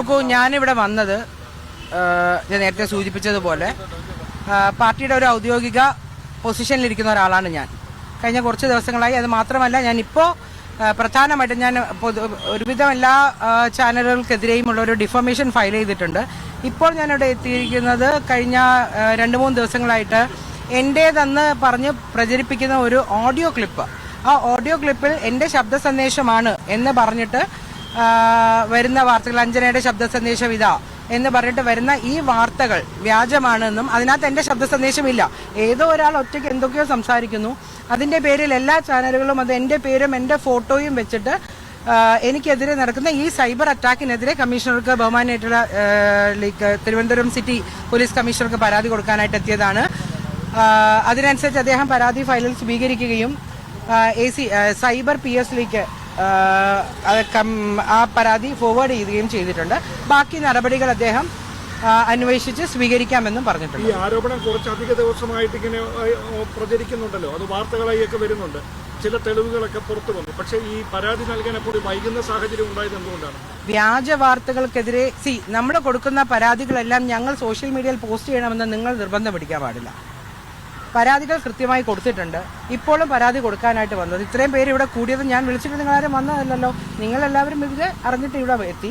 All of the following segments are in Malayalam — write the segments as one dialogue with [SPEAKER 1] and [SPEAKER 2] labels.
[SPEAKER 1] നോക്കൂ, ഞാനിവിടെ വന്നത് ഞാൻ നേരത്തെ സൂചിപ്പിച്ചതുപോലെ പാർട്ടിയുടെ ഒരു ഔദ്യോഗിക പൊസിഷനിലിരിക്കുന്ന ഒരാളാണ് ഞാൻ. കഴിഞ്ഞ കുറച്ച് ദിവസങ്ങളായി. അത് മാത്രമല്ല, ഞാനിപ്പോൾ പ്രധാനമായിട്ടും ഞാൻ ഒരുവിധം എല്ലാ ചാനലുകൾക്കെതിരെയുമുള്ള ഒരു ഡിഫമേഷൻ ഫയൽ ചെയ്തിട്ടുണ്ട്. ഇപ്പോൾ ഞാനിവിടെ എത്തിയിരിക്കുന്നത് കഴിഞ്ഞ 2-3 ദിവസങ്ങളായിട്ട് എൻ്റേതെന്ന് പറഞ്ഞ് പ്രചരിപ്പിക്കുന്ന ഒരു ഓഡിയോ ക്ലിപ്പ്. ആ ഓഡിയോ ക്ലിപ്പിൽ എൻ്റെ ശബ്ദ സന്ദേശമാണ് എന്ന് പറഞ്ഞിട്ട് വരുന്ന വാർത്തകൾ, അഞ്ജനയുടെ ശബ്ദ സന്ദേശം ഇതാ എന്ന് പറഞ്ഞിട്ട് വരുന്ന ഈ വാർത്തകൾ വ്യാജമാണെന്നും അതിനകത്ത് എൻ്റെ ശബ്ദ സന്ദേശമില്ല, ഏതോ ഒരാൾ ഒറ്റയ്ക്ക് എന്തൊക്കെയോ സംസാരിക്കുന്നു, അതിൻ്റെ പേരിൽ എല്ലാ ചാനലുകളും അത് എൻ്റെ പേരും എൻ്റെ ഫോട്ടോയും വെച്ചിട്ട് എനിക്കെതിരെ നടക്കുന്ന ഈ സൈബർ അറ്റാക്കിനെതിരെ കമ്മീഷണർക്ക്, ബഹുമാനായിട്ടുള്ള തിരുവനന്തപുരം സിറ്റി പോലീസ് കമ്മീഷണർക്ക് പരാതി കൊടുക്കാനായിട്ട് എത്തിയതാണ്. അതിനനുസരിച്ച് അദ്ദേഹം പരാതി ഫയലിൽ സ്വീകരിക്കുകയും സൈബർ PSലേക്ക് ആ പരാതി ഫോർവേഡ് ചെയ്യുകയും ചെയ്തിട്ടുണ്ട്. ബാക്കി നടപടികൾ അദ്ദേഹം അന്വേഷിച്ച് സ്വീകരിക്കാമെന്നും പറഞ്ഞിട്ടുണ്ട്.
[SPEAKER 2] ഈ ആരോപണം കുറച്ചധിക ദിവസമായിട്ട് ഇങ്ങനെ പ്രചരിക്കുന്നുണ്ടല്ലോ, അത് വാർത്തകളായൊക്കെ വരുന്നുണ്ട്, ചില തെളിവുകളൊക്കെ പുറത്തു വന്നു. പക്ഷേ ഈ പരാതി നൽകാൻ അപ്പോൾ വൈകുന്ന സാഹചര്യം ഉണ്ടായത് എന്തുകൊണ്ടാണ്?
[SPEAKER 1] വ്യാജ വാർത്തകൾക്കെതിരെ നമ്മൾ കൊടുക്കുന്ന പരാതികളെല്ലാം ഞങ്ങൾ സോഷ്യൽ മീഡിയയിൽ പോസ്റ്റ് ചെയ്യണമെന്ന് നിങ്ങൾ നിർബന്ധം പിടിക്കാൻ പാടില്ല. പരാതികൾ കൃത്യമായി കൊടുത്തിട്ടുണ്ട്. ഇപ്പോഴും പരാതി കൊടുക്കാനായിട്ട് വന്നത്, ഇത്രയും പേര് ഇവിടെ കൂടിയത് ഞാൻ വിളിച്ചിട്ട് നിങ്ങളാരും വന്നതല്ലല്ലോ, നിങ്ങളെല്ലാവരും ഇത് അറിഞ്ഞിട്ട് ഇവിടെ എത്തി.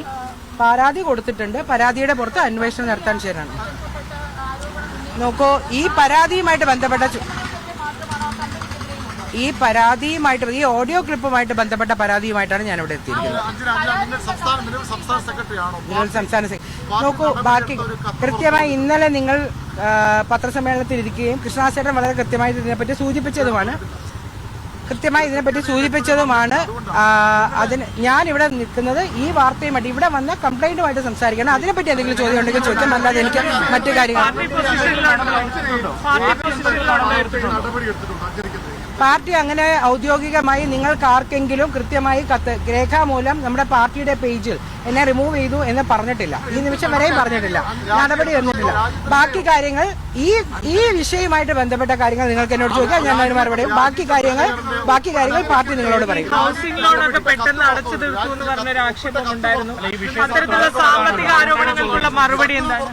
[SPEAKER 1] പരാതി കൊടുത്തിട്ടുണ്ട്. പരാതിയുടെ പുറത്ത് അന്വേഷണം നടത്താൻ ശരിയാണ്. നോക്കൂ, ഈ പരാതിയുമായിട്ട് ബന്ധപ്പെട്ട ഈ ഓഡിയോ ക്ലിപ്പുമായിട്ട് ബന്ധപ്പെട്ട പരാതിയുമായിട്ടാണ് ഞാൻ ഇവിടെ എത്തിയിരിക്കുന്നത്. സംസ്ഥാന നോക്കൂ, ബാക്കി കൃത്യമായി ഇന്നലെ നിങ്ങൾ പത്രസമ്മേളനത്തിൽ ഇരിക്കുകയും കൃഷ്ണദാസേട്ടൻ വളരെ കൃത്യമായി ഇതിനെപ്പറ്റി സൂചിപ്പിച്ചതുമാണ്. അതിന് ഞാൻ ഇവിടെ നിൽക്കുന്നത് ഈ വാർത്തയുമായിട്ട്, ഇവിടെ വന്ന കംപ്ലൈന്റുമായിട്ട് സംസാരിക്കണം. അതിനെപ്പറ്റി എന്തെങ്കിലും ചോദ്യം ഉണ്ടെങ്കിൽ ചോദിക്കാം, അല്ലാതെ എനിക്ക് മറ്റു കാര്യങ്ങൾ. പാർട്ടി അങ്ങനെ ഔദ്യോഗികമായി നിങ്ങൾക്ക് ആർക്കെങ്കിലും കൃത്യമായി രേഖാമൂലം നമ്മുടെ പാർട്ടിയുടെ പേജിൽ എന്നെ റിമൂവ് ചെയ്തു എന്ന് പറഞ്ഞിട്ടില്ല. ഈ നിമിഷം വരെയും പറഞ്ഞിട്ടില്ല, നടപടി വന്നിട്ടില്ല. ബാക്കി കാര്യങ്ങൾ ഈ വിഷയവുമായിട്ട് ബന്ധപ്പെട്ട കാര്യങ്ങൾ നിങ്ങൾക്ക് എന്നോട് ചോദിക്കാം, ഞാൻ അതിന് മറുപടിയും. ബാക്കി കാര്യങ്ങൾ പാർട്ടി നിങ്ങളോട് പറയും.
[SPEAKER 3] ഹൗസിംഗ് ലോണൊക്കെ പെട്ടെന്ന് അടച്ചു തീർത്തു എന്ന് പറഞ്ഞൊരു ആക്ഷേപം ഉണ്ടായിരുന്നു. അത്തരത്തിലുള്ള സാമ്പത്തിക ആരോപണങ്ങൾക്കുള്ള മറുപടി എന്താണ്?